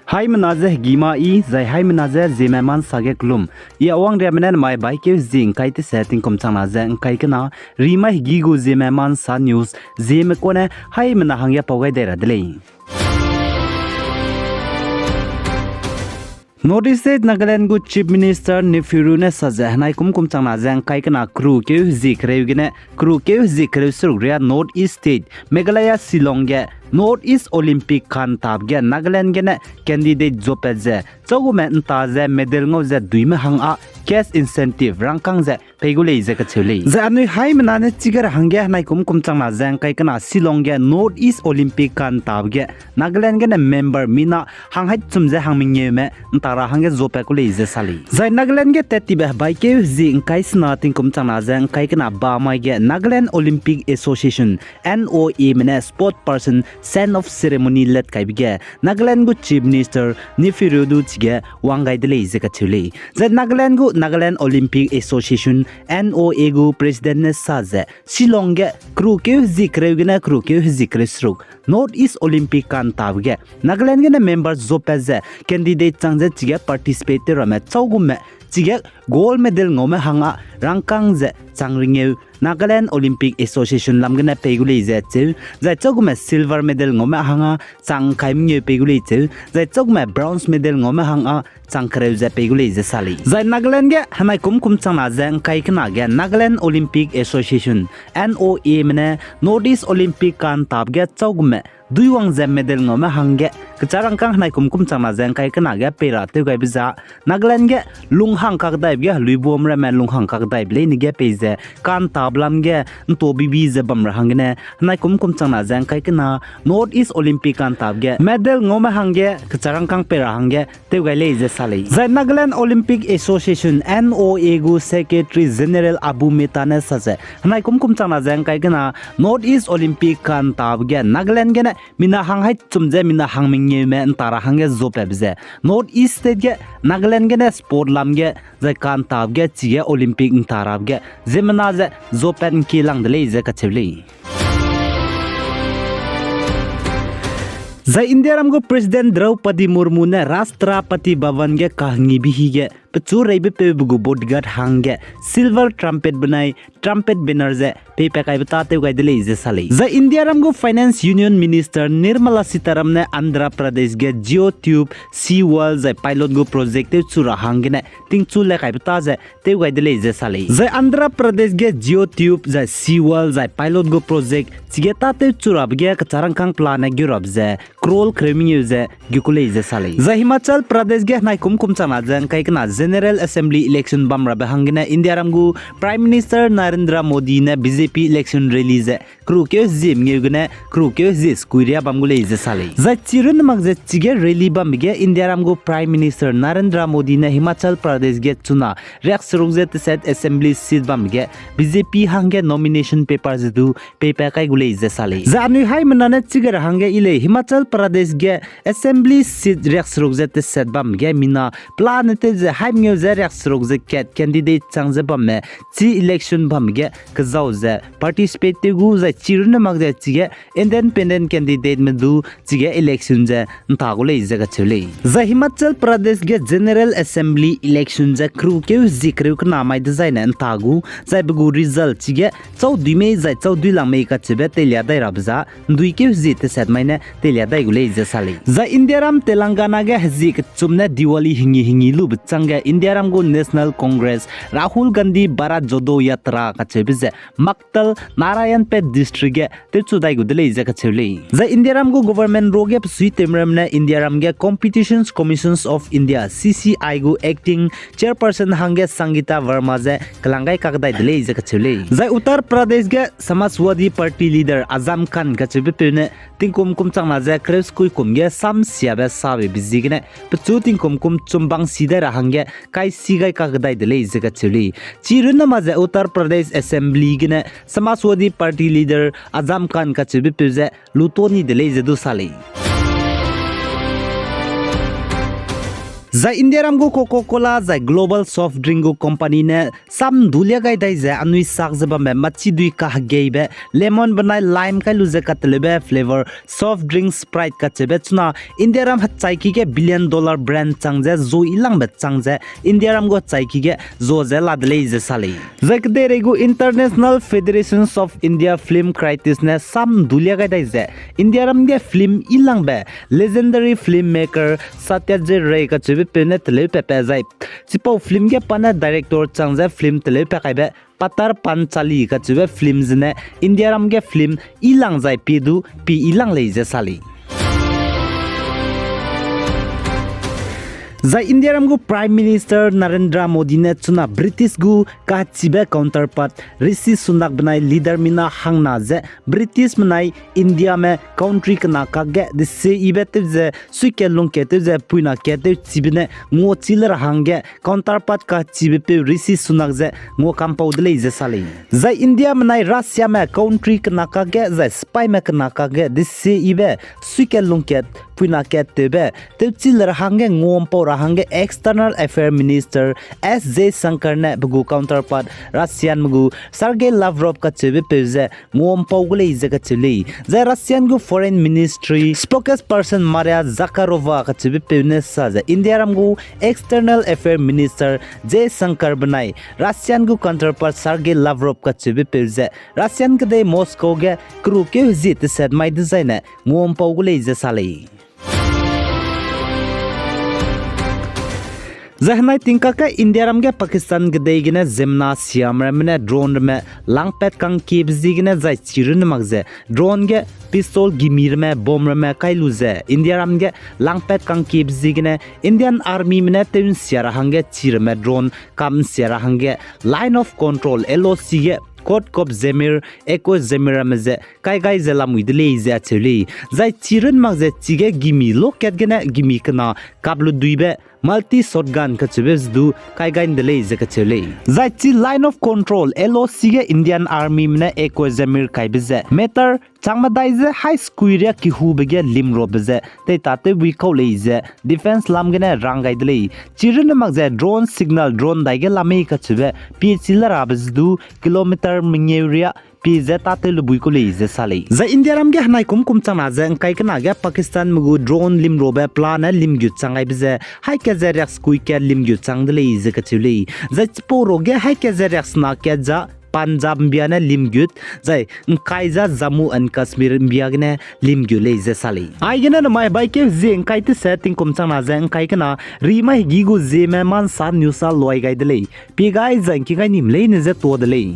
Hai menaze gima I zai hai menaze Zeme man sage klum. Ia awang remenen mai bai ke zing kai te setting kom chang na zeng kai kana rima gigu Zeme man sa news Zeme kone hai mena hangya pogai dera dele. Notice Nagaland gu Chief Minister Nifiru ne sajahnai kum chang na zeng kai kana crew ke zikreu gine crew ke zikreu surgria North East State Meghalaya Shilong ge North East Olympic kan tab ge Nagaland ge ne candidate jopeze chogume nta ze medal ngo ze duime hanga cash incentive rangkang ze pegule ze ka chule ze anu hai mena ne chigar hangya nai kum chang na zeng kai kana Shilong ge North East Olympic kan tab ge Nagaland ge ne member mina hanghai chumje hangmingye me ntara hangge zope kule ze sali zai Nagaland ge tetibe bai ke zing kai sna ting kum chang na zeng kai kana ba mai ge Nagaland Olympic Association NOA mena sport person Sen of ceremony let kai bige Nagaland gu Chief Minister Nifiru du chige wangai dele ze ka chule ze Nagaland gu Nagaland Olympic Association NOA gu president ne sa ze Shilong ge crew ke zikre gna crew ke zikre sruk North East Olympic kan tab ge Nagaland ge members zo peze candidate chang ze chige participate rame chawgum me chige gold medal ngome hanga rangkang ze changringe Nagaland Olympic Association lamgana pegule ze che zai chogme silver medal ngome hanga chang khaimnge pegule che zai chogme bronze medal ngome hanga chang khreu ze pegule ze sali zai Nagaland ge hanai kum chang na jang kai khna ge Nagaland Olympic Association NOA mene North East Olympic kan tab ge chogme duiwang ze medal ngome hangge kcharang kang hanai kum chang na jang kai khna ge pera te gai biza Nagaland ge lunghang kak dai ge luibom ra men lunghang kak dai ble ni ge peze kan tablam ge to bibi ze bam ra hangne hanai kum chang na jang kai khna North East Olympic kan tab ge medal ngome hangge kcharang kang pera hangge te gai le je sali zai Nagaland Olympic Association NOA gu Secretary General Abu Metane saje hanai kum chang na jang kai khna North East Olympic kan tab ge Nagaland ge mina hanghai chumje mina hangmingye me antara hangge zopebze North East State ge Nagaland ge sport lamge zai kan tab ge chige Olympic ntarab ge zemna ze zopen ki lang dele ze kachevli zai India ramgo President Draupadi Murmu ne Rashtrapati Bhavan ge kahni bihi ge pchu reibe pe bugu bodyguard hangge silver trumpet banai trumpet banner ze pe pe kai bata te gai dele ze sali za India ramgo Finance Union Minister Nirmala Sitaram ne Andhra Pradesh ge GeoTube Sea World ze pilot go project te chura hangge ne ting chu le kai bata ze te gai dele ze sali za Andhra Pradesh ge GeoTube ze Sea World ze pilot go project chigeta te chura bge kacharang kang plan ge rob ze krol kremi ze gikule ze sali za Himachal Pradesh ge nai kum chana jang kai kana General Assembly election bamra bahangina India ramgu Prime Minister Narendra Modi ne BJP election release crew ke zim ngegune crew ke zis kuiria bamgule ze sali za chirun magje chige rally bamge India ramgu Prime Minister Narendra Modi ne Himachal Pradesh ge chuna rex rugze set assembly seat bamge BJP hange nomination papers du paper kai gule ze sali za anu hai manane chigar hange ile Himachal Pradesh ge assembly seat rex rugze set bamge mina planete ze Music rugze cat candidate changze bamme chi election bamge kazauze participate gu za chiruna magze chige independent candidate medu chige election je ntagule izaga chule za Himachal Pradesh ge General Assembly election je crew ke zikru na mai design ntagu za bugu result chige chaudui me za chaudui lamai ka chibe telia dai rabza dui ke zite set maine telia dai gule iza sali za India ram Telangana ge hazik chumne Diwali hingi lu bchanga India ramgo National Congress Rahul Gandhi Bharat Jodo Yatra kachebize Maktal Narayan Pet district ge techudai gudele iza kachevle za India ramgo government roge sui temramne India ramge Competitions Commissions of India CCI go acting chairperson hange Sangita Verma je kalangai kakdai dele iza kachevle za Uttar Pradesh ge Samajwadi Party leader Azam Khan kachebitune tingkum changna je kres kui kumge sam siabe sabe bizigne pchu tingkum chumbang sidara hange kai sigai kakdai dele izaga chuli chiruna maze Uttar Pradesh Assembly gine Samajwadi Party leader Azam Khan ka chibi puje lutoni dele izadu sali Za India ram go Coca-Cola za global soft drink go company ne sam dhulia gai dai za anui sak zaba me machi dui ka hagei be lemon banai lime kai luze katlebe flavor soft drink Sprite ka chebe chuna India ram hat chai ki ge $1 billion brand changje zo ilang be changje India ram go chai ki ge zo je ladle je sale za kde re go International Federations of India Film Critics ne sam dhulia gai dai za India ram ge film ilang be legendary filmmaker Satyajit Ray ka chebe pene tele pepe zai chipo film ge pana director changja film tele pe kaibe patar panchali ka chube films ne India ram ge film ilang zai pidu pi ilang leije sali za India ram go Prime Minister Narendra Modi ne chuna British gu ka chibe counterpart Rishi Sunak banai leader mina hangna je British manai India me country kana ka ge de se ibete je sukelung kete je puina kete chibine ngo chiler hange counterpart ka chibe pe Rishi Sunak je ngo kampau dele je sale za India manai Russia me country kana ka ge je spy me kana ka ge de se ibe sukelung ket puina kete be te chiler hange ngom po hange External Affairs Minister S. J. Shankar ne bugu counterpart Russian mugu Sergei Lavrov ka chebe peze ngom paugule ize ka chile za Russian gu Foreign Ministry spokesperson Maria Zakharova ka chebe pene sa za India ram gu External Affairs Minister J. Shankar banai Russian gu counterpart Sergei Lavrov ka chebe peze Russian ke de Moscow ge kru ke zit set mai design ngom paugule ize sale Zahnai tingka ka India ram ge Pakistan ge dei gine Zeme Siam ram ne drone me langpet kang kibzi gine zai chirin magze drone ge pistol gimir me bomb me kailuze India ram ge langpet kang kibzi gine Indian Army me teun siara hange chir me drone kam siara hange line of control LOC ge Code Cop Zeme Eko Zeme ramze kai gai zela muidle ize acheli zai chirin magze chige gimi loket gene gimi kana kablu duibe multi shotgun ka chebes du kai gai ndele ize ka chele zai chi line of control LOC ge Indian Army mne Eko Zeme kai bize meter changma daize high square ki hu bege limro bize te tate wi khole ize defense lam gene rangai dele chirin magze drone signal drone daige lame ka chebe pi chilara bizdu kilometer mingeuria Pizza tatel buiko leize sale za India ram ge hanai kum changa za kai kana ge Pakistan mugu drone lim robe plan lim gyu changai bize hai ke za rex kui ke lim gyu chang de leize ka chule za poro ge hai ke za rex na ke za Punjab biana lim gyut zai kai za Jammu and Kashmir biagne lim gyu leize sale ai gena na mai bai ke zeng kai te setting kum changa za kai kana ri mai gi gu Zeme man san new sa loi gai de lei pi gai zang ki gai nim lei ne ze to de lei